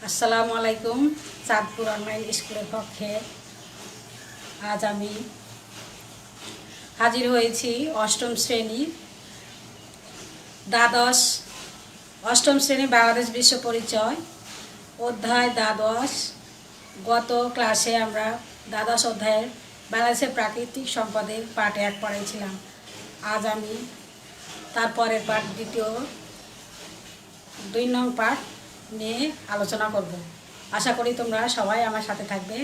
আসসালামু আলাইকুম। চাঁদপুর অনলাইন স্কুলের পক্ষে আজ আমি হাজির হয়েছি অষ্টম শ্রেণী দ্বাদশ অষ্টম শ্রেণী বাংলাদেশ বিশ্ব পরিচয় অধ্যায় দ্বাদশ। গত ক্লাসে আমরা দ্বাদশ অধ্যায়ের বাংলাদেশের প্রাকৃতিক সম্পদের পাঠ 1 পড়াইছিলাম। আজ আমি তারপরের পাঠ দ্বিতীয় 2 নং পাঠ নিয়ে আলোচনা করব। আশা করি তোমরা সবাই আমার সাথে থাকবে।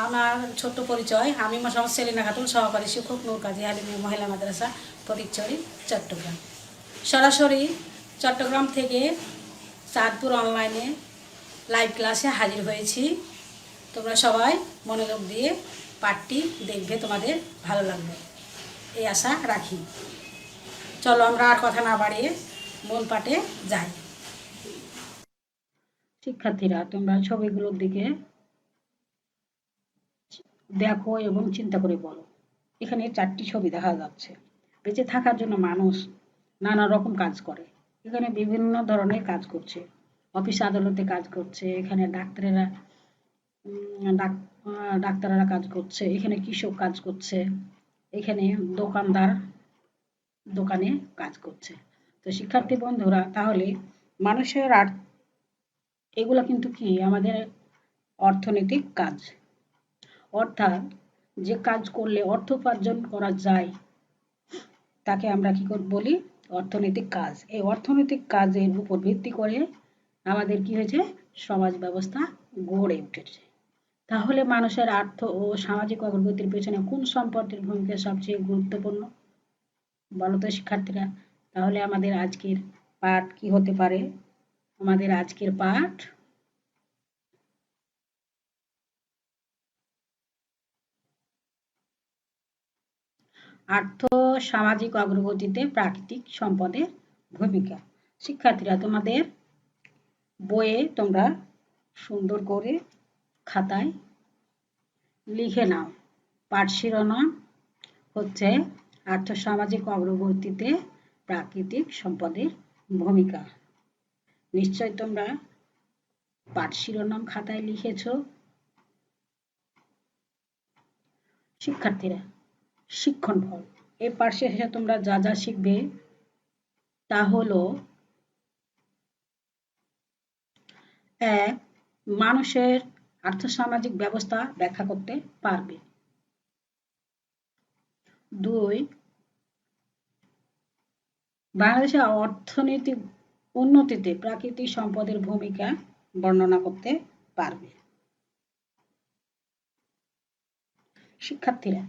আমার ছোট্ট পরিচয়, আমি মোহাম্মদ সেলিনা খাতুন, সহকারী শিক্ষক, নূর কাজী আলিমিয়া মহিলা মাদ্রাসা, ফটিকছড়ি, চট্টগ্রাম। সরাসরি চট্টগ্রাম থেকে চাঁদপুর অনলাইনে লাইভ ক্লাসে হাজির হয়েছি। তোমরা সবাই মনোযোগ দিয়ে পাঠটি দেখবে, তোমাদের ভালো লাগবে এই আশা রাখি। চলো আমরা আর কথা না বাড়িয়ে মূল পাঠে যাই। শিক্ষার্থীরা, তোমরা ছবিগুলোর দিকে দেখো এবং চিন্তা করে বলো। এখানে 4টি ছবি দেখা যাচ্ছে। বেঁচে থাকার জন্য মানুষ নানা রকম কাজ করে। এখানে বিভিন্ন ধরনের কাজ করছে। অফিস আদালতে কাজ করছে, এখানে ডাক্তাররা কাজ করছে, এখানে কৃষক কাজ করছে, এখানে দোকানদার দোকানে কাজ করছে। তো শিক্ষার্থী বন্ধুরা, তাহলে মানুষের এগুলো কিন্তু কি আমাদের অর্থনৈতিক কাজ। অর্থাৎ যে কাজ করলে অর্থ উপার্জন করা যায় তাকে আমরা কি বলি? অর্থনৈতিক কাজ। এই অর্থনৈতিক কাজের উপর ভিত্তি করে আমাদের কি হয়েছে? সমাজ ব্যবস্থা গড়ে উঠেছে। তাহলে মানুষের আর্থ ও সামাজিক অগ্রগতির পেছনে কোন সম্পদের ভূমিকা সবচেয়ে গুরুত্বপূর্ণ? বলো তো শিক্ষার্থীরা। তাহলে আমাদের আজকের পাঠ কি হতে পারে? আমাদের আজকের পাঠ আর্থ সামাজিক অগ্রগতিতে প্রাকৃতিক সম্পদের ভূমিকা। শিক্ষার্থীরা, তোমাদের বইয়ে তোমরা সুন্দর করে খাতায় লিখে নাও। পাঠ শিরোনাম হচ্ছে আর্থসামাজিক অগ্রগতিতে প্রাকৃতিক সম্পদের ভূমিকা। নিশ্চয় তোমরা পাঠ শিরোনাম খাতায় লিখেছ। শিক্ষার্থীরা, শিক্ষণ ফল। এই পাঠ শেষে তোমরা যা যা শিখবে তা হলো: 1. মানুষের আর্থসামাজিক ব্যবস্থা ব্যাখ্যা করতে পারবে। 2. বাংলাদেশের অর্থনৈতিক উন্নতিতে প্রাকৃতিক সম্পদের ভূমিকা বর্ণনা করতে পারবে। শিক্ষার্থীরা,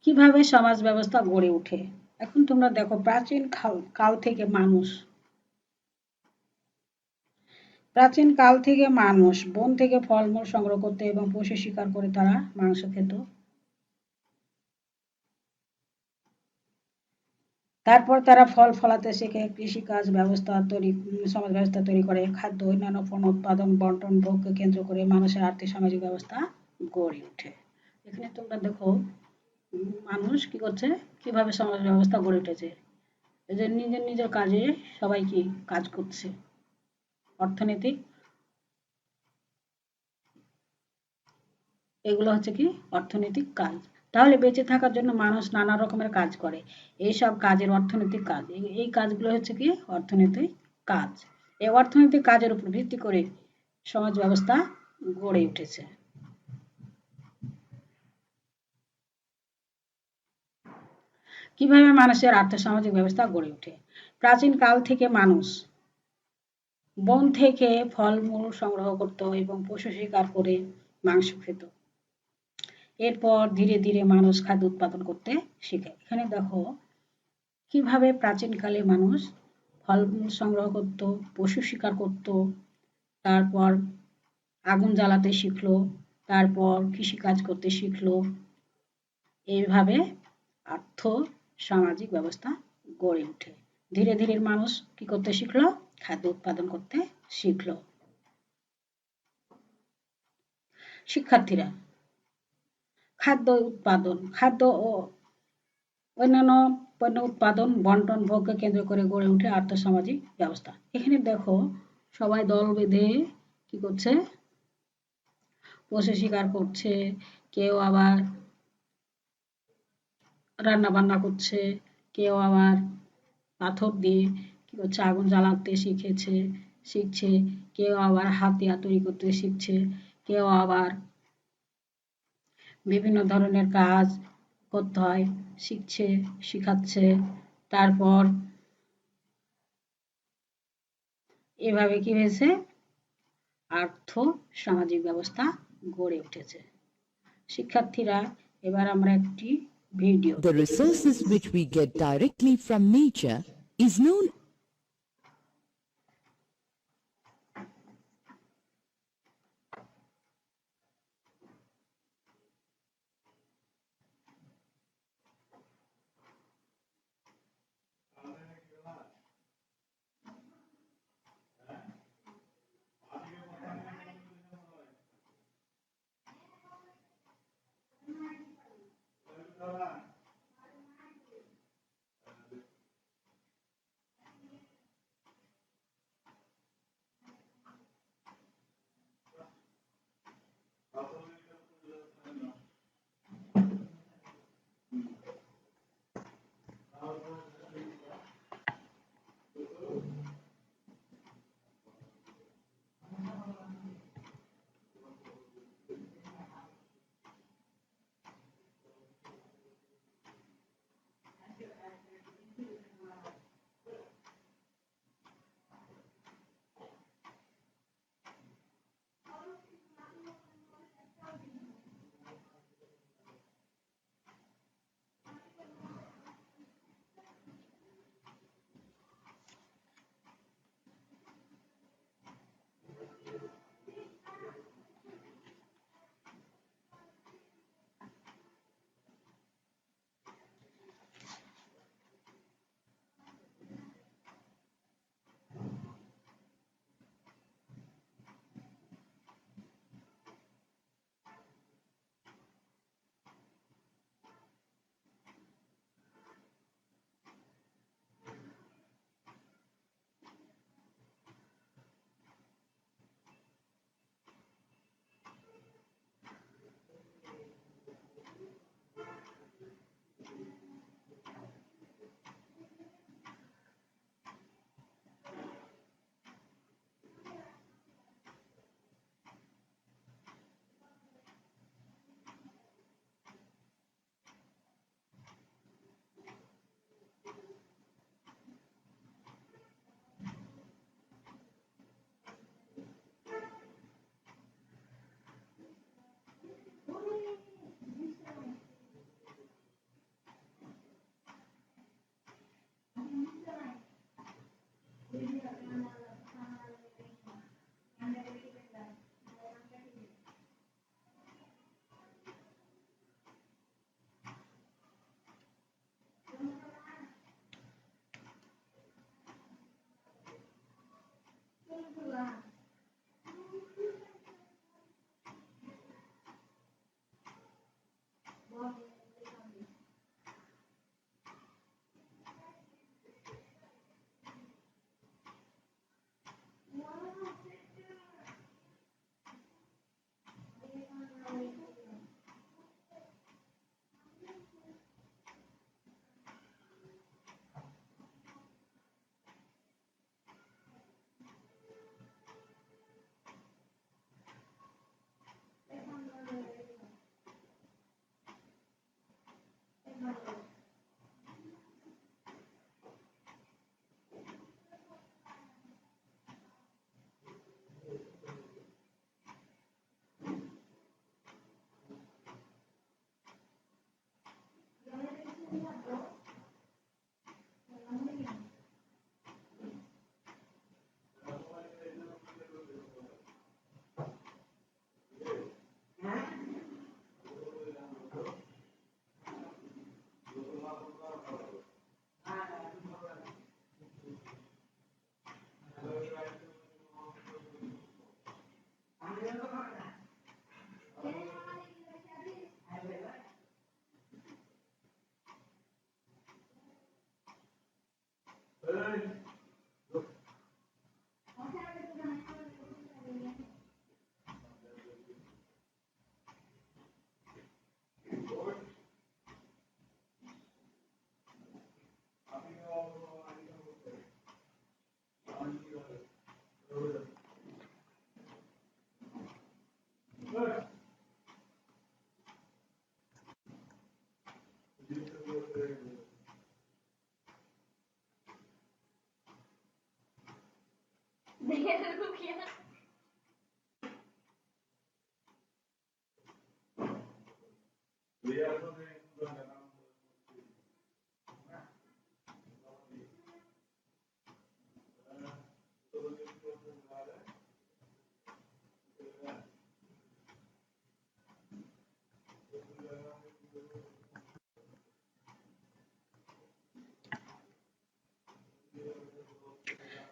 কিভাবে সমাজ ব্যবস্থা গড়ে ওঠে? এখন তোমরা দেখো, প্রাচীন কাল থেকে মানুষ বন থেকে ফলমূল সংগ্রহ করতে এবং পশু শিকার করে তারা মাংস খেত। তারপর তারা ফল ফলাতে শেখে, কৃষিকাজ সমাজ ব্যবস্থা তৈরি করে, খাদ্য অন্যান্য পণ্য উৎপাদন, বন্টন, ভোগকে কেন্দ্র করে মানুষের আর্থিক সামাজিক ব্যবস্থা গড়ে ওঠে। এখানে তোমরা দেখো মানুষ কি করছে, কিভাবে সমাজ ব্যবস্থা গড়ে উঠেছে। এই যে নিজের নিজের কাজে সবাই কি কাজ করছে। অর্থনৈতিক, এগুলো হচ্ছে কি অর্থনৈতিক কাজ। তাহলে বেঁচে থাকার জন্য মানুষ নানা রকমের কাজ করে। এইসব কাজের অর্থনৈতিক কাজ, এই কাজগুলো হচ্ছে কি অর্থনৈতিক কাজ। এই অর্থনৈতিক কাজের উপর ভিত্তি করে সমাজ ব্যবস্থা গড়ে উঠেছে। কিভাবে মানুষের আর্থসামাজিক ব্যবস্থা গড়ে ওঠে? প্রাচীন কাল থেকে মানুষ বন থেকে ফলমূল সংগ্রহ করত এবং পশু শিকার করে মাংস খেত। এরপর ধীরে ধীরে মানুষ খাদ্য উৎপাদন করতে শিখে। এখানে দেখো কিভাবে প্রাচীনকালে মানুষ ফলমূল সংগ্রহ করত, পশু শিকার করত, তারপর আগুন জ্বালাতে শিখলো, তারপর কৃষিকাজ করতে শিখলো। এইভাবে আর্থ সামাজিক ব্যবস্থা গড়ে ওঠে। ধীরে ধীরে মানুষ কি করতে শিখলো? খাদ্য উৎপাদন করতে শিখলো। শিক্ষার্থীরা, খাদ্য ও অন্যান্য পণ্য উৎপাদন, বন্টন, ভোগকে কেন্দ্র করে গড়ে ওঠে আর্থসামাজিক ব্যবস্থা। এখানে দেখো সবাই দল বেঁধে কি করছে, পশু শিকার করছে, কেউ আবার রান্না বান্না করছে, কেউ আবার পাথর দিয়ে কি করছে, আগুন জ্বালাতে শিখছে, কেউ আবার হাতিয়ার তৈরি করতে শিখছে, কেউ আবার বিভিন্ন ধরনের কাজ করতে হয় শিখাচ্ছে। তারপর এভাবে কি হয়েছে, আর্থ সামাজিক ব্যবস্থা গড়ে উঠেছে। শিক্ষার্থীরা, এবার আমরা একটি video The resources which we get directly from nature is known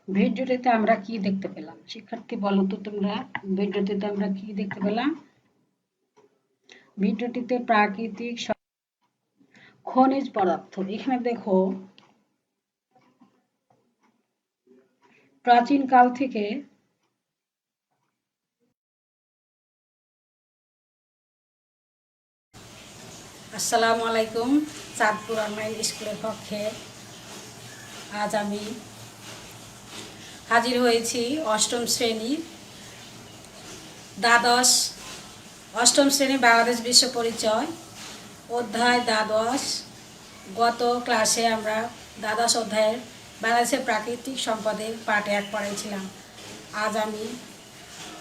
ভিডিওটিতে আমরা কি দেখতে পেলাম? শিক্ষার্থী বলো তো তোমরা, ভিডিওটিতে আমরা কি দেখতে পেলাম? ভিডিওটিতে প্রাকৃতিক খনিজ পদার্থ, এখানে দেখো প্রাচীন কাল থেকে আসসালামু আলাইকুম। চাঁদপুর অনলাইন স্কুলের পক্ষে আজ আমি হাজির হয়েছি অষ্টম শ্রেণীর দ্বাদশ অষ্টম শ্রেণী বাংলাদেশ বিশ্ব পরিচয় অধ্যায় দ্বাদশ। গত ক্লাসে আমরা দ্বাদশ অধ্যায়ের বাংলাদেশের প্রাকৃতিক সম্পদের পার্ট 1 পড়েছিলাম। আজ আমি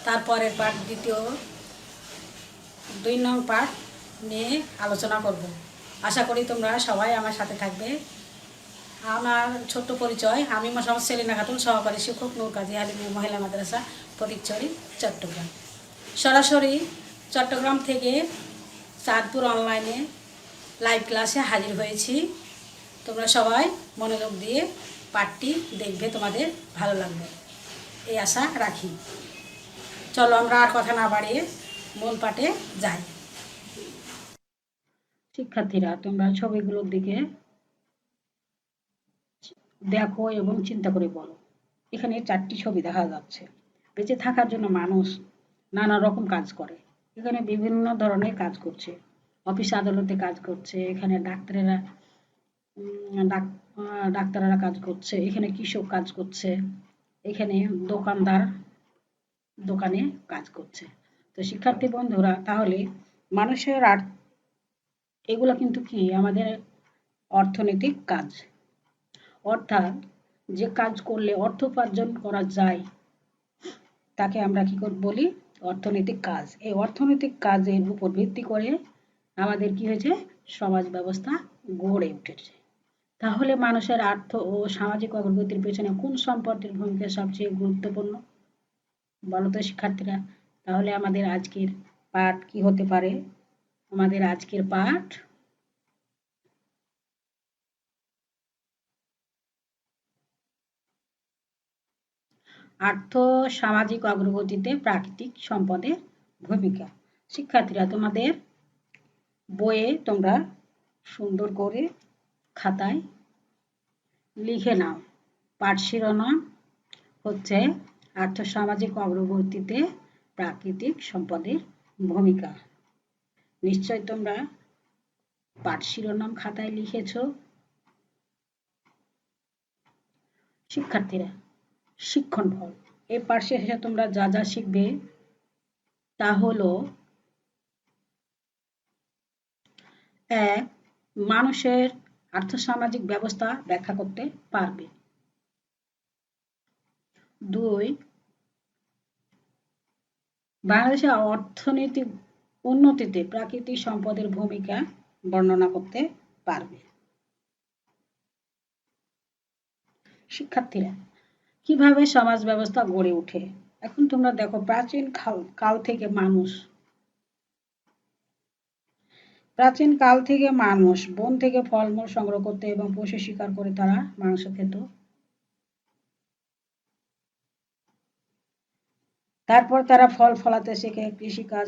তারপরের পার্ট দ্বিতীয় 2 নং পার্ট নিয়ে আলোচনা করব। আশা করি তোমরা সবাই আমার সাথে থাকবে। আমার ছোট্ট পরিচয়, আমি মোহাম্মদ সেলিনা খাতুন, সহকারী শিক্ষক নূর কাজী হালিমা মহিলা মাদ্রাসা ফটিকছড়ি, চট্টগ্রাম। সরাসরি চট্টগ্রাম থেকে চাঁদপুর অনলাইনে লাইভ ক্লাসে হাজির হয়েছি। তোমরা সবাই মনোযোগ দিয়ে পাঠটি দেখবে, তোমাদের ভালো লাগবে এই আশা রাখি। চলো আমরা আর কথা না বাড়িয়ে মূল পাঠে যাই। শিক্ষার্থীরা তোমরা ছবিগুলোর দিকে দেখো এবং চিন্তা করে বলো। এখানে 4টি ছবি দেখা যাচ্ছে। বেঁচে থাকার জন্য মানুষ নানা রকম কাজ করে। এখানে বিভিন্ন ধরনের কাজ করছে, অফিস আদালতে কাজ করছে, এখানে ডাক্তাররা কাজ করছে, এখানে কৃষক কাজ করছে, এখানে দোকানদার দোকানে কাজ করছে। তো শিক্ষার্থী বন্ধুরা, তাহলে মানুষের এগুলো কিন্তু কি আমাদের অর্থনৈতিক কাজ, অর্থাৎ যে কাজ করলে অর্থ উপার্জন করা যায় তাকে আমরা কি বলি? অর্থনৈতিক কাজ। এই অর্থনৈতিক কাজের উপর ভিত্তি করে আমাদের কি হয়েছে? সমাজ ব্যবস্থা গড়ে উঠেছে। তাহলে মানুষের আর্থ ও সামাজিক অগ্রগতির পেছনে কোন সম্পদের ভূমিকা সবচেয়ে গুরুত্বপূর্ণ? বলো তো শিক্ষার্থীরা। তাহলে আমাদের আজকের পাঠ কি হতে পারে? আমাদের আজকের পাঠ আর্থ সামাজিক অগ্রগতিতে প্রাকৃতিক সম্পদের ভূমিকা। শিক্ষার্থীরা তোমাদের বইয়ে তোমরা সুন্দর করে খাতায় লিখে নাও। পাঠ শিরোনাম হচ্ছে আর্থ সামাজিক অগ্রগতিতে প্রাকৃতিক সম্পদের ভূমিকা। নিশ্চয় তোমরা পাঠ শিরোনাম খাতায় লিখেছ। শিক্ষার্থীরা, শিক্ষণ ফল। এই পাঠ শেষে তোমরা যা যা শিখবে তা হলো: 1. মানুষের আর্থসামাজিক ব্যবস্থা ব্যাখ্যা করতে পারবে। 2. বাংলাদেশের অর্থনৈতিক উন্নতিতে প্রাকৃতিক সম্পদের ভূমিকা বর্ণনা করতে পারবে। শিক্ষার্থীরা, কিভাবে সমাজ ব্যবস্থা গড়ে ওঠে? এখন তোমরা দেখো, প্রাচীন কাল থেকে মানুষ বন থেকে ফলমূল সংগ্রহ করতে এবং পশু শিকার করে তারা মাংস খেত। তারপর তারা ফল ফলাতে শেখে, কৃষিকাজ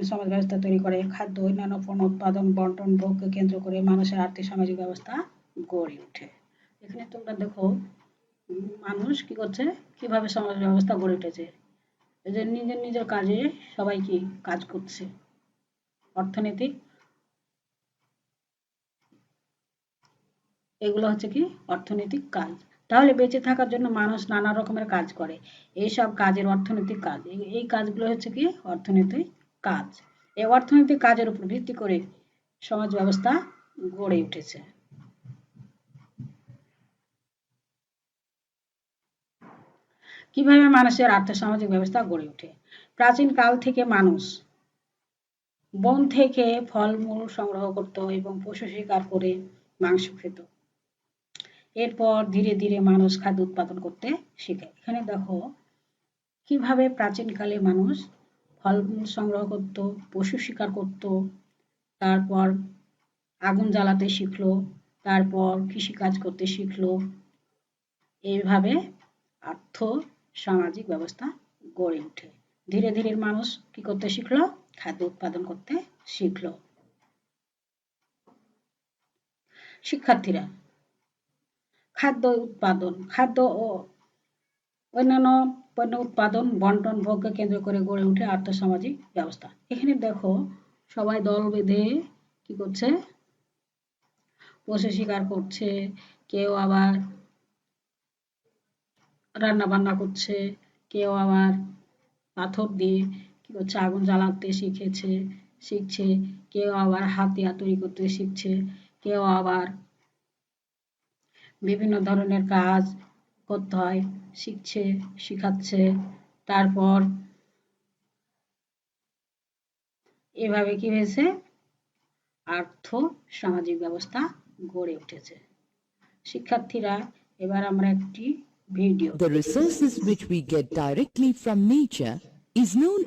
সমাজ ব্যবস্থা তৈরি করে, খাদ্য অন্যান্য পণ্য উৎপাদন, বন্টন, ভোগকে কেন্দ্র করে মানুষের আর্থিক সামাজিক ব্যবস্থা গড়ে ওঠে। এখানে তোমরা দেখো মানুষ কি করছে, কিভাবে সমাজ ব্যবস্থা গড়ে উঠেছে। এই যে নিজের নিজের কাজে সবাই কি কাজ করছে। অর্থনৈতিক, এগুলো হচ্ছে কি অর্থনৈতিক কাজ। তাহলে বেঁচে থাকার জন্য মানুষ নানা রকমের কাজ করে। এইসব কাজের অর্থনৈতিক কাজ, এই কাজগুলো হচ্ছে কি অর্থনৈতিক কাজ। এই অর্থনৈতিক কাজের উপর ভিত্তি করে সমাজ ব্যবস্থা গড়ে উঠেছে। কিভাবে মানুষের আর্থসামাজিক ব্যবস্থা গড়ে ওঠে? প্রাচীন কাল থেকে মানুষ বন থেকে ফলমূল সংগ্রহ করত এবং পশু শিকার করে মাংস খেত। এরপর ধীরে ধীরে মানুষ খাদ্য উৎপাদন করতে শিখে। এখানে দেখো কিভাবে প্রাচীনকালে মানুষ ফলমূল সংগ্রহ করত, পশু শিকার করত, তারপর আগুন জ্বালাতে শিখলো, তারপর কৃষিকাজ করতে শিখলো। এইভাবে আর্থ সামাজিক ব্যবস্থা গড়ে ওঠে। ধীরে ধীরে মানুষ কি করতে শিখলো? খাদ্য উৎপাদন করতে শিখলো। শিক্ষার্থীরা, খাদ্য উৎপাদন, খাদ্য ও অন্যান্য পণ্য উৎপাদন, বন্টন, ভোগকে কেন্দ্র করে গড়ে ওঠে আর্থসামাজিক ব্যবস্থা। এখানে দেখো সবাই দল বেঁধে কি করছে? পশু শিকার করছে, কেউ আবার রান্না বান্না করছে, কেউ আবার পাথর দিয়ে কি করছে? আগুন জ্বালাতে শিখছে, কেউ আবার হাতিয়ার তৈরি করতে শিখছে, কেউ আবার বিভিন্ন ধরনের কাজ করতে হয় শিখাচ্ছে। তারপর এভাবে কি হয়েছে? আর্থ সামাজিক ব্যবস্থা গড়ে উঠেছে। শিক্ষার্থীরা, এবার আমরা একটি video. The resources which we get directly from nature is known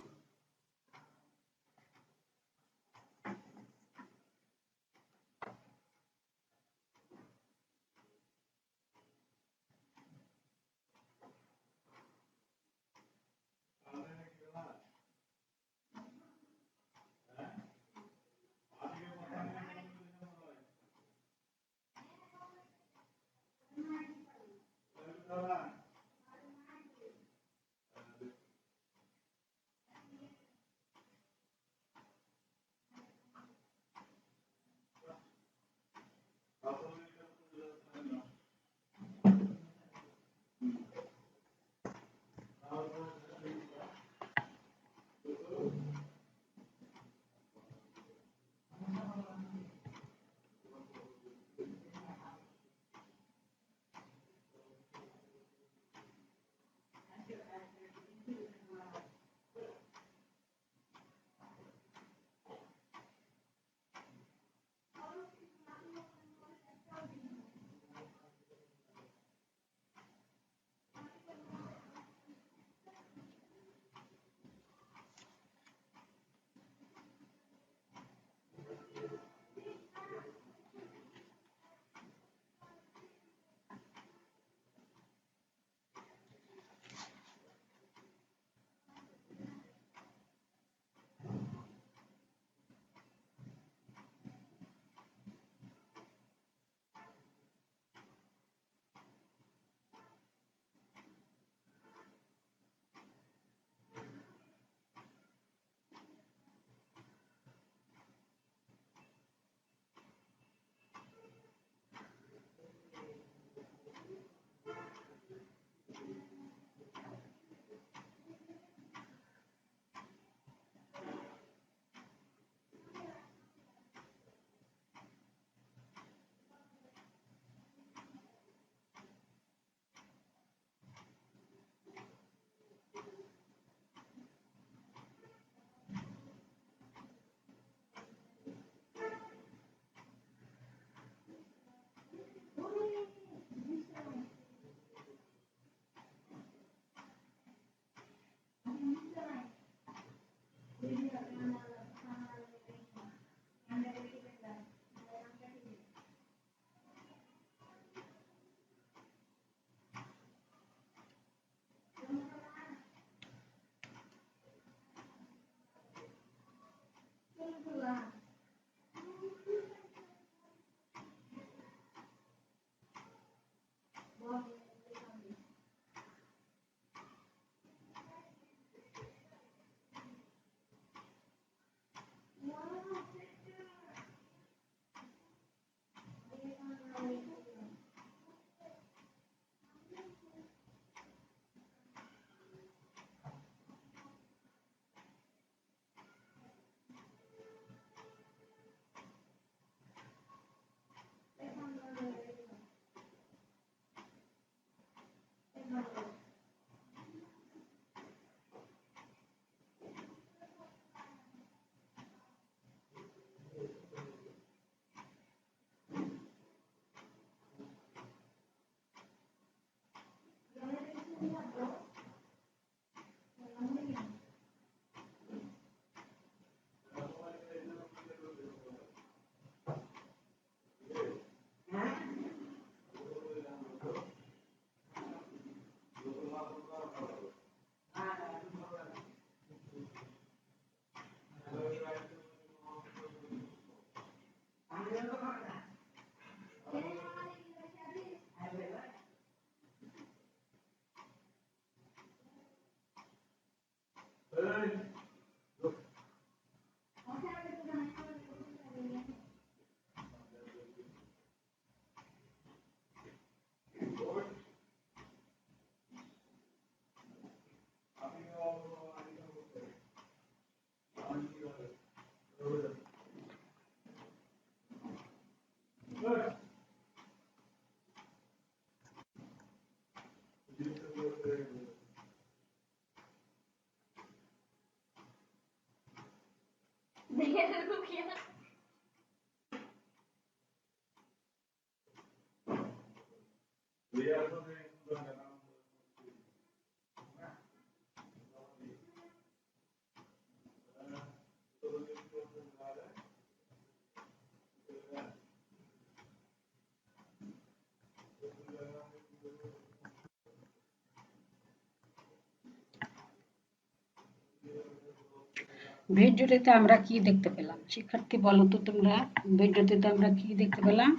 ভিডিওটিতে আমরা কি দেখতে পেলাম? শিক্ষার্থী বলো তো তোমরা, ভিডিওটিতে আমরা কি দেখতে পেলাম?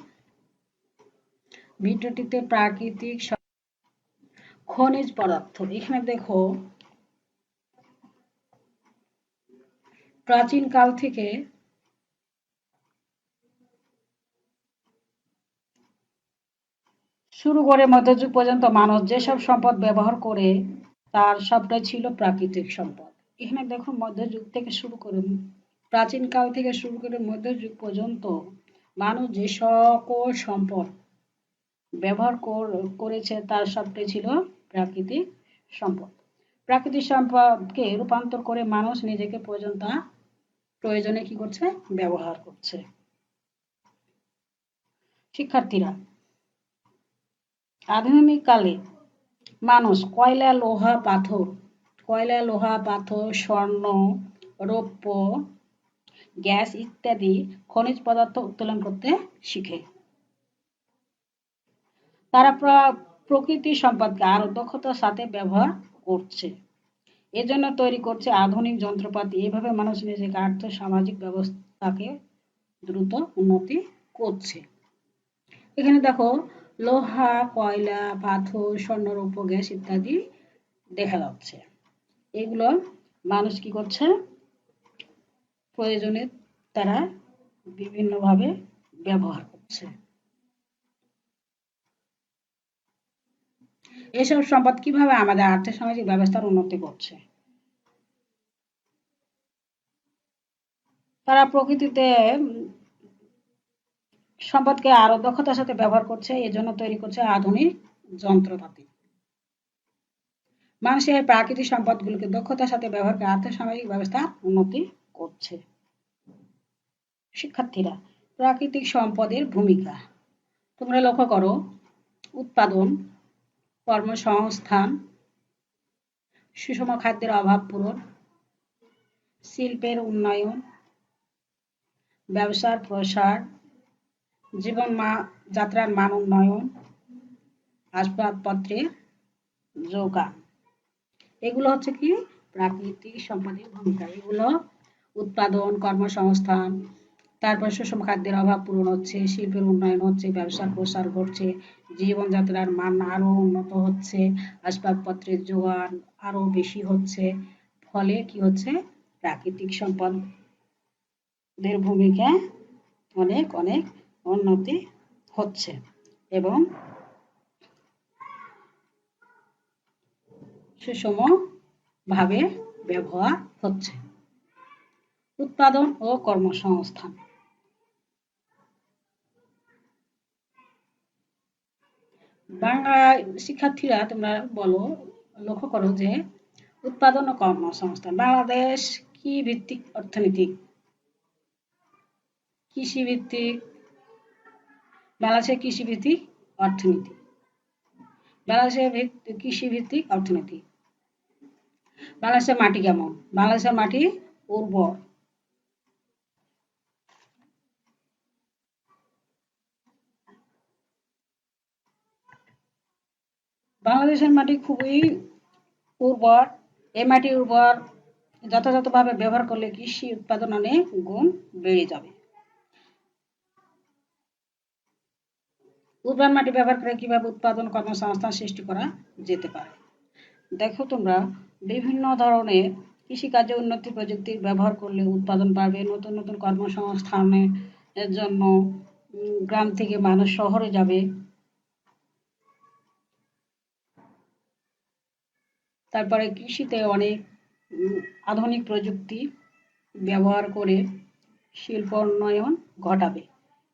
ভিডিওটিতে প্রাকৃতিক খনিজ পদার্থ, এখানে দেখো প্রাচীন কাল থেকে শুরু করে মধ্যযুগ পর্যন্ত মানুষ যেসব সম্পদ ব্যবহার করে তার সবটাই ছিল প্রাকৃতিক সম্পদ। এখানে দেখো মধ্যযুগ থেকে শুরু করে প্রাচীন কাল থেকে শুরু করে মধ্যযুগ পর্যন্ত মানুষ যে সকল সম্পদ ব্যবহার করেছে তার সবটাই ছিল প্রাকৃতিক সম্পদ। প্রাকৃতিক সম্পদকে রূপান্তর করে মানুষ নিজেকে প্রয়োজনে কি করছে? ব্যবহার করছে। শিক্ষার্থীরা, আধুনিক কালে মানুষ কয়লা, লোহা, পাথর, স্বর্ণ, রৌপ্য, গ্যাস ইত্যাদি খনিজ পদার্থ উত্তোলন করতে শিখে। তারা প্রকৃতির সম্পদকে আরো দক্ষতার সাথে ব্যবহার করছে। এজন্য তৈরি করছে আধুনিক যন্ত্রপাতি। এভাবে মানুষ নিজেকে আর্থ সামাজিক ব্যবস্থাকে দ্রুত উন্নতি করছে। এখানে দেখো লোহা, কয়লা, পাথর, স্বর্ণ, রৌপ্য, গ্যাস ইত্যাদি দেখা যাচ্ছে। এগুলো মানুষ কি করছে? প্রয়োজনে তারা বিভিন্নভাবে ব্যবহার করছে। এসব সম্পদ কিভাবে আমাদের আর্থিক সামাজিক ব্যবস্থার উন্নতি করছে? তারা প্রকৃতিতে সম্পদকে আরো দক্ষতার সাথে ব্যবহার করছে, এজন্য তৈরি করছে আধুনিক যন্ত্রপাতি। মানুষের প্রাকৃতিক সম্পদগুলোকে দক্ষতার সাথে ব্যবহার করে আর্থিক সামাজিক ব্যবস্থা উন্নতি করছে। শিক্ষার্থীরা, প্রাকৃতিক সম্পদের ভূমিকা তোমরা লক্ষ্য করো। উৎপাদন, কর্মসংস্থান, সুষম খাদ্যের অভাব পূরণ, শিল্পের উন্নয়ন, ব্যবসার প্রসার, যাত্রার মান উন্নয়ন, আসবাবপত্রের যোগান, এগুলো হচ্ছে কি প্রাকৃতিক সম্পদের ভূমিকা। এগুলো উৎপাদন, কর্মসংস্থান, তারপর সুষম খাদ্যের অভাব পূরণ হচ্ছে, শিল্পের উন্নয়ন হচ্ছে, ব্যবসার প্রসার ঘটছে, জীবনযাত্রার মান আরো উন্নত হচ্ছে, আসবাবপত্রের যোগান আরো বেশি হচ্ছে। ফলে কি হচ্ছে? প্রাকৃতিক সম্পদের ভূমিকা অনেক অনেক উন্নতি হচ্ছে এবং সুষম ভাবে ব্যবহার হচ্ছে। উৎপাদন ও কর্মসংস্থান, বাংলা শিক্ষার্থীরা তোমরা বলো, লক্ষ্য করো যে উৎপাদন ও কর্মসংস্থান বাংলাদেশ কি ভিত্তিক অর্থনীতি? কৃষি ভিত্তিক। বাংলাদেশের কৃষি ভিত্তিক অর্থনীতি। বাংলাদেশের কৃষি ভিত্তিক অর্থনীতি। বাংলাদেশের মাটি কেমন? বাংলাদেশের মাটি উর্বর। বাংলাদেশের মাটি খুবই উর্বর। এই মাটি উর্বর যথাযথভাবে ব্যবহার করলে কৃষি উৎপাদন অনেক গুণ বেড়ে যাবে। উর্বর মাটি ব্যবহার করে কিভাবে উৎপাদন, কর্মসংস্থান সৃষ্টি করা যেতে পারে? দেখো তোমরা বিভিন্ন ধরনের কৃষিকাজে উন্নতি প্রযুক্তির ব্যবহার করলে উৎপাদন বাড়বে, নতুন নতুন কর্মসংস্থানের জন্য গ্রাম থেকে মানুষ শহরে যাবে। তারপরে কৃষিতে অনেক আধুনিক প্রযুক্তি ব্যবহার করে শিল্প উন্নয়ন ঘটাবে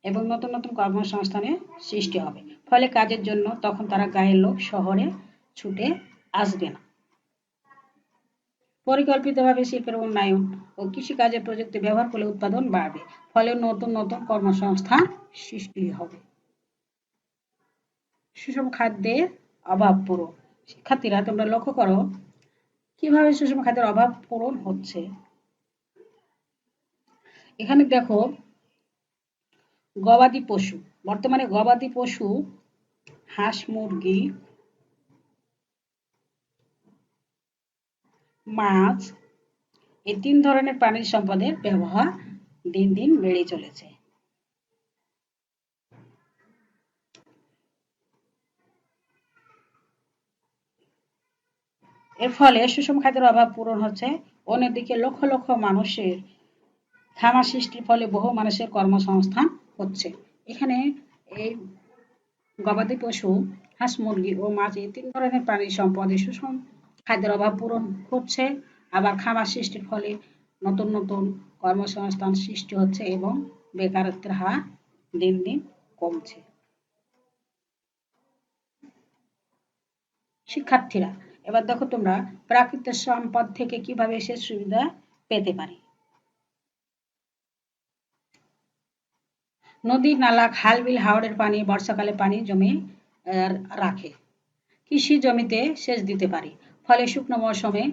এবং নতুন নতুন কর্মসংস্থানের সৃষ্টি হবে। ফলে কাজের জন্য তখন তারা গাঁয়ের লোক শহরে ছুটে আসবে না। পরিকল্পিতভাবে শিল্পের উন্নয়ন ও কৃষিকাজে প্রযুক্তি ব্যবহার করলে উৎপাদন বাড়বে, ফলে নতুন নতুন কর্মসংস্থান সৃষ্টি হবে। সুষম খাদ্যের অভাব পূরণ। শিক্ষার্থীরা তোমরা লক্ষ্য করো কিভাবে সুষম খাদ্যের অভাব পূরণ হচ্ছে। এখানে দেখো গবাদি পশু, বর্তমানে গবাদি পশু হাঁস, মুরগি, মাছ এই 3 ধরনের প্রাণী সম্পদের ব্যবহার দিন দিন বেড়ে চলেছে। এর ফলে সুষম খাদ্যের অভাব পূরণ হচ্ছে। অন্যদিকে লক্ষ লক্ষ মানুষের খামার সৃষ্টির ফলে বহু মানুষের কর্মসংস্থান হচ্ছে। এখানে এই গবাদি পশু, হাঁস, মুরগি ও মাছ এই 3 ধরনের প্রাণী সম্পদে সুষম খাদ্যের অভাব পূরণ হচ্ছে। আবার খামার সৃষ্টির ফলে নতুন নতুন কর্মসংস্থান সৃষ্টি হচ্ছে এবং বেকারত্বের হার দিন দিন কমছে। শিক্ষার্থীরা এবার দেখো তোমরা প্রাকৃতিক সম্পদ থেকে কিভাবে সেচ সুবিধা পেতে পারি। নদী, নালা, খাল, বিল, হাওরের পানি বর্ষাকালে পানি জমে রাখে, কৃষি জমিতে সেচ দিতে পারি, ফলে শুকনো মৌসুমে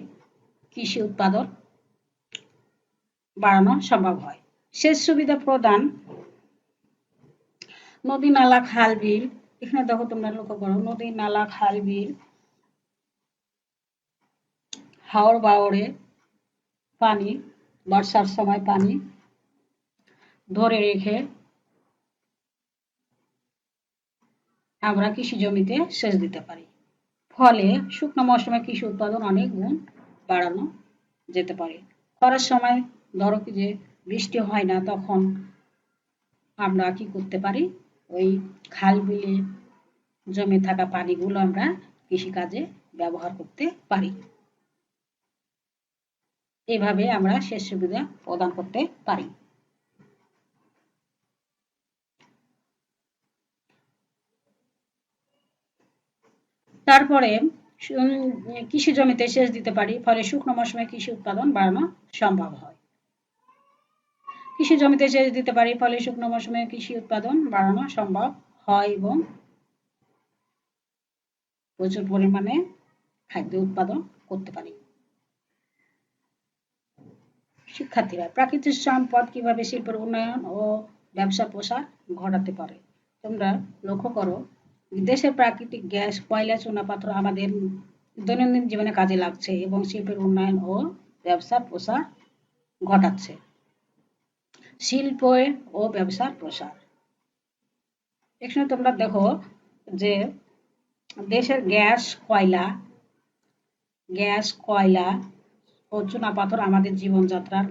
কৃষি উৎপাদন বাড়ানো সম্ভব হয়। সেচ সুবিধা প্রদান। নদী, নালা, খাল, বিল, এখানে দেখো তোমরা লক্ষ্য করো নদী, নালা, খাল, বিল, হাওর বাওরে পানি বর্ষার সময় পানি ধরে রেখে আমরা কৃষি জমিতে সেচ দিতে পারি, ফলে শুকনো মৌসুমে কৃষি উৎপাদন অনেক গুণ বাড়ানো যেতে পারে। খরার সময় ধরো কি যে বৃষ্টি হয় না, তখন আমরা কি করতে পারি, ওই খাল বিলে জমে থাকা পানিগুলো আমরা কৃষিকাজে ব্যবহার করতে পারি। এভাবে আমরা সেচ সুবিধা প্রদান করতে পারি। তারপরে কৃষি জমিতে সেচ দিতে পারি, ফলে শুকনো মৌসুমে কৃষি উৎপাদন বাড়ানো সম্ভব হয়। কৃষি জমিতে সেচ দিতে পারি, ফলে শুকনো মৌসুমে কৃষি উৎপাদন বাড়ানো সম্ভব হয় এবং প্রচুর পরিমাণে খাদ্য উৎপাদন করতে পারি। শিক্ষার্থীরা প্রাকৃতিক সম্পদ কিভাবে শিল্পের উন্নয়ন ও ব্যবসা প্রসার ঘটাতে পারে। তোমরা লক্ষ্য করো দেশের প্রাকৃতিক গ্যাস, কয়লা, চুনাপাথর আমাদের দৈনন্দিন জীবনে কাজে লাগছে এবং শিল্পের উন্নয়ন ও ব্যবসার প্রসার ঘটাচ্ছে। শিল্প ও ব্যবসার প্রসার। এখানে তোমরা দেখো যে দেশের গ্যাস, কয়লা ও চুনাপাথর আমাদের জীবনযাত্রার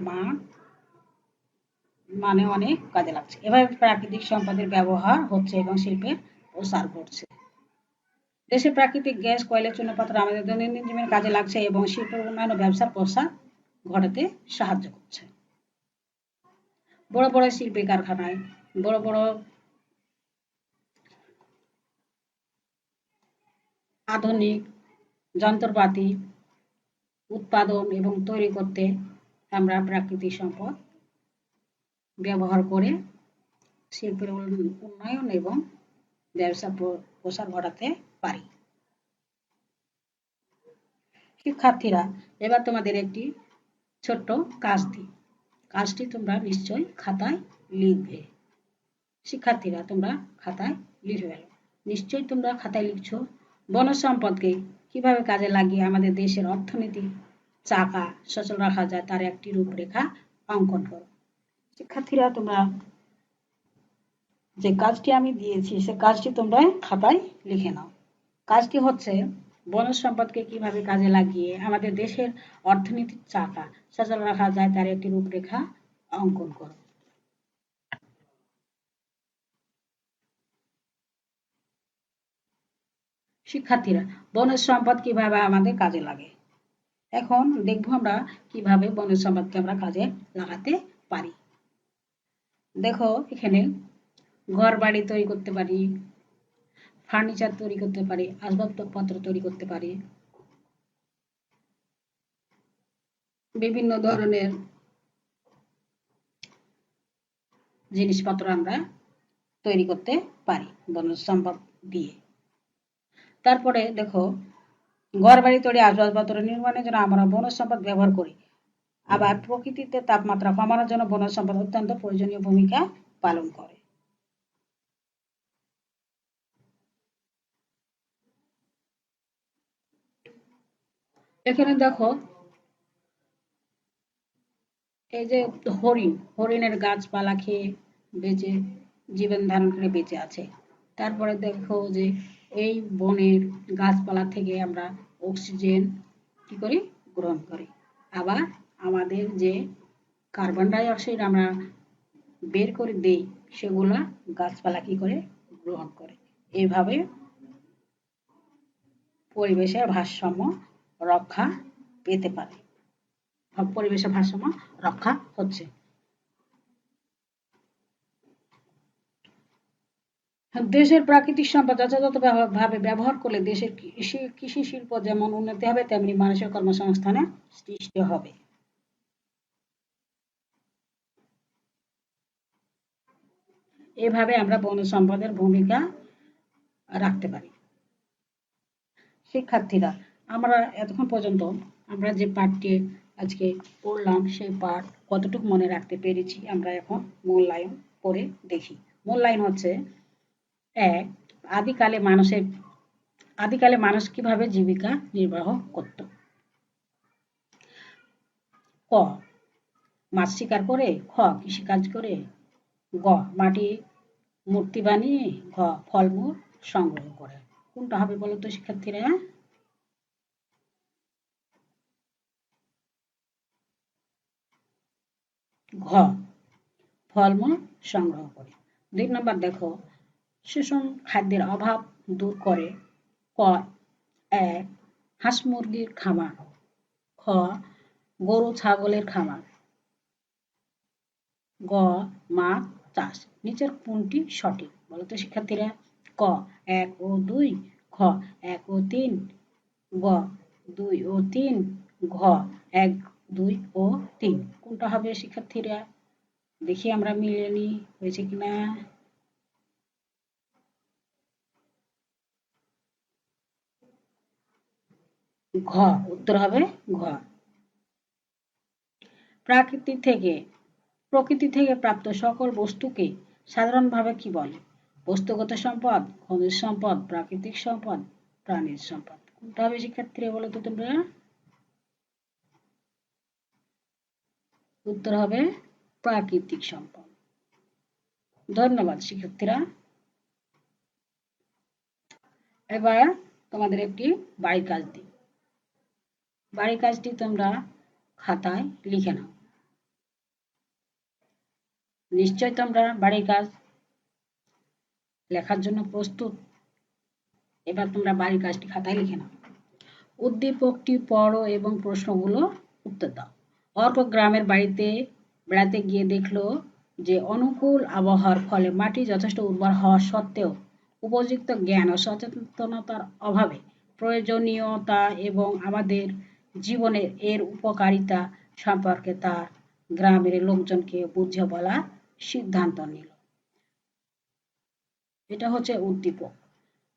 মানে অনেক কাজে লাগছে। এভাবে প্রাকৃতিক সম্পদের ব্যবহার হচ্ছে এবং শিল্পের প্রসার ঘটছে। দেশের প্রাকৃতিক গ্যাস, কয়লা, চুনাপাথর আমাদের দৈনন্দিন জীবনে কাজে লাগছে এবং শিল্পের উন্নয়ন ও ব্যবসার প্রসার ঘটাতে সাহায্য করছে। বড় বড় শিল্পী কারখানায় বড় বড় আধুনিক যন্ত্রপাতি উৎপাদন এবং তৈরি করতে আমরা প্রাকৃতিক সম্পদ ব্যবহার করে শিল্পের উন্নয়ন এবং ব্যবসা প্রসার ঘটাতে পারি। শিক্ষার্থীরা এবার তোমাদের একটি ছোট্ট কাজ দিই, কাজটি তোমরা নিশ্চয়ই খাতায় লিখবে। শিক্ষার্থীরা তোমরা খাতায় লিখে ফেলো। নিশ্চয়ই তোমরা খাতায় লিখছো বনজ সম্পদকে কিভাবে কাজে লাগিয়ে আমাদের দেশের অর্থনীতি চাকা সচল রাখা যায় তার একটি রূপরেখা অঙ্কন করো। শিক্ষার্থীরা তোমরা যে কাজটি আমি দিয়েছি সে কাজটি তোমরা খাতায় লিখে নাও। কাজটি হচ্ছে বনজ সম্পদকে কিভাবে কাজে লাগিয়ে আমাদের দেশের অর্থনীতির চাকা সচল রাখা যায় তার একটি রূপরেখা অঙ্কন করো। শিক্ষার্থীরা, বনজ সম্পদ কিভাবে আমাদের কাজে লাগে। এখন দেখবো আমরা কিভাবে বনজ সম্পদকে আমরা কাজে লাগাতে পারি। দেখো এখানে ঘর বাড়ি তৈরি করতে পারি, ফার্নিচার তৈরি করতে পারি, আসবাবপত্র তৈরি করতে পারি, বিভিন্ন ধরনের জিনিসপত্র আমরা তৈরি করতে পারি বনজ সম্পদ দিয়ে। তারপরে দেখো ঘর বাড়ি তৈরি আসবাবপত্র নির্মাণের জন্য আমরা বনজ সম্পদ ব্যবহার করি। আবার প্রকৃতিতে তাপমাত্রা কমানোর জন্য বনজ সম্পদ অত্যন্ত প্রয়োজনীয় ভূমিকা পালন করে। এখানে দেখো এই যে হরিণের গাছপালা খেয়ে বেঁচে জীবন ধারণ করে বেঁচে আছে। তারপরে দেখো যে এই বনের গাছপালা থেকে আমরা অক্সিজেন কি করি গ্রহণ করি। আবার আমাদের যে কার্বন ডাই অক্সাইড আমরা বের করে দেই সেগুলা গাছপালা কি করে গ্রহণ করে। এইভাবে পরিবেশের ভারসাম্য রক্ষা পেতে পারে, পরিবেশের ভারসাম্য রক্ষা হচ্ছে। দেশের প্রাকৃতিক সম্পদ যথাযথভাবে ব্যবহার করলে দেশের কৃষি শিল্প যেমন উন্নতি হবে তেমনি মানুষের কর্মসংস্থানের সৃষ্টি হবে। এভাবে আমরা বনজ সম্পদের ভূমিকা রাখতে পারি। শিক্ষার্থীরা, আমরা এতক্ষণ পর্যন্ত আমরা যে পাঠটি আজকে পড়লাম সেই পাঠ কতটুকু মনে রাখতে পেরেছি আমরা এখন মূল্যায়ন করে দেখি। মূল্যায়ন হচ্ছে ১. আদিকালে মানুষ কিভাবে জীবিকা নির্বাহ করত। ক. মাছ শিকার করে, খ. কৃষিকাজ করে, গ. মাটি মূর্তি বানিয়ে, ঘ. ফলমূল সংগ্রহ করে। কোনটা হবে বলো তো শিক্ষার্থীরা? ঘ. ফলমূল সংগ্রহ করে। ২ নম্বর দেখো সুষম খাদ্যের অভাব দূর করে। ক. ১. হাঁস মুরগির খামার, খ. গরু ছাগলের খামার, গ. মাছ চাষ। নিচের কোনটি সঠিক বলো তো শিক্ষার্থীরা? ক. ১ ও ২, খ. ১ ও ৩, গ. ২ ও ৩, ঘ. ১, ২ ও ৩। কোনটা হবে শিক্ষার্থীরা? দেখি আমরা মিলিয়ে নিই হয়েছে কিনা। ঘ, উত্তর হবে ঘ। প্রকৃতি থেকে প্রাপ্ত সকল বস্তুকে সাধারণভাবে কি বলে? বস্তুগত সম্পদ, খনিজ সম্পদ, প্রাকৃতিক সম্পদ, প্রাণীজ সম্পদ। কোনটা হবে শিক্ষার্থীরা বলো তো তোমরা? উত্তর হবে প্রাকৃতিক সম্পদ। ধন্যবাদ শিক্ষার্থীরা। এবার তোমাদের একটি বাড়ির কাজ দিই। বাড়ির কাজটি তোমরা খাতায় লিখে নাও। নিশ্চয় তোমরা বাড়ির কাজ লেখার জন্য প্রস্তুত। এবার তোমরা বাড়ির কাজটি খাতায় লিখে নাও। উদ্দীপকটি পড়ো এবং প্রশ্নগুলো উত্তর দাও। অর্ক গ্রামের বাড়িতে বেড়াতে গিয়ে দেখলো যে অনুকূল আবহাওয়ার ফলে মাটি যথেষ্ট উর্বর হওয়া সত্ত্বেও উপযুক্ত জ্ঞান ও সচেতনতার অভাবে প্রয়োজনীয়তা এবং আমাদের জীবনের এর উপকারিতা সম্পর্কে তার গ্রামের লোকজনকে বুঝিয়ে বলার সিদ্ধান্ত নিল। এটা হচ্ছে উদ্দীপক।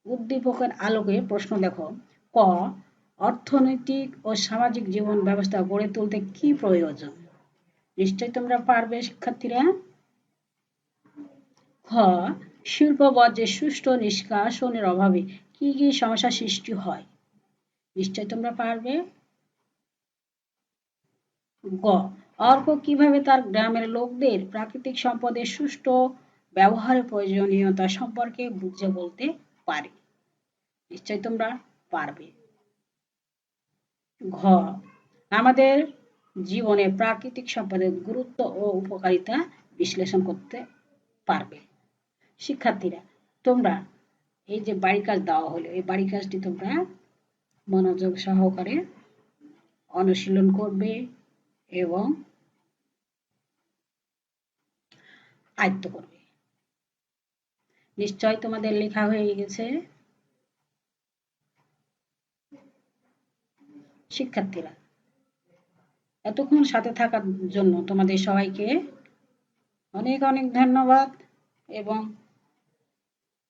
উদ্দীপকের আলোকে প্রশ্ন দেখো। ক. অর্থনৈতিক ও সামাজিক জীবন ব্যবস্থা গড়ে তুলতে কি প্রয়োজন? নিশ্চয় তোমরা পারবে শিক্ষার্থীরা। খ. শিল্প বর্জ্যের সুষ্ঠু নিষ্কাশনের অভাবে কি কি সমস্যা সৃষ্টি হয়? নিশ্চয় তোমরা পারবে। গ. অর্ক কিভাবে তার গ্রামের লোকদের প্রাকৃতিক সম্পদের সুষ্ঠু ব্যবহারের প্রয়োজনীয়তা সম্পর্কে বুঝিয়ে বলতে পারে? নিশ্চয় তোমরা পারবে। ঘ, আমাদের জীবনে প্রাকৃতিক সম্পদের গুরুত্ব ও উপকারিতা বিশ্লেষণ করতে পারবে। শিক্ষার্থীরা, তোমরা এই যে বাড়ির কাজ দেওয়া হলো, এই বাড়ির কাজটি তোমরা মনোযোগ সহকারে অনুশীলন করবে এবং আয়ত্ত করবে। নিশ্চয় তোমাদের লেখা হয়ে গেছে। শিক্ষার্থীরা, এতক্ষণ সাথে থাকার জন্য তোমাদের সবাইকে অনেক অনেক ধন্যবাদ এবং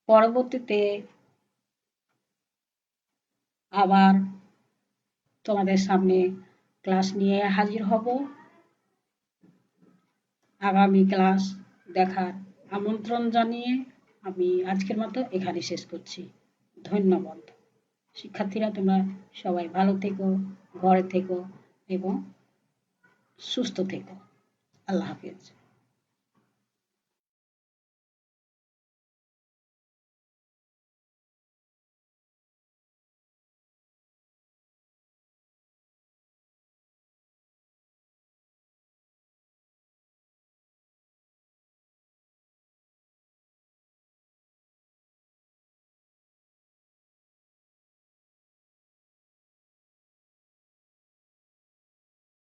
পরবর্তীতে আবার তোমাদের সামনে ক্লাস নিয়ে হাজির হব। আগামী ক্লাস দেখার আমন্ত্রণ জানিয়ে আমি আজকের মতো এখানে শেষ করছি। ধন্যবাদ। শিক্ষার্থীরা, তোমরা সবাই ভালো থেকো, ঘরে থেকো এবং সুস্থ থেকো। আল্লাহ হাফেজ।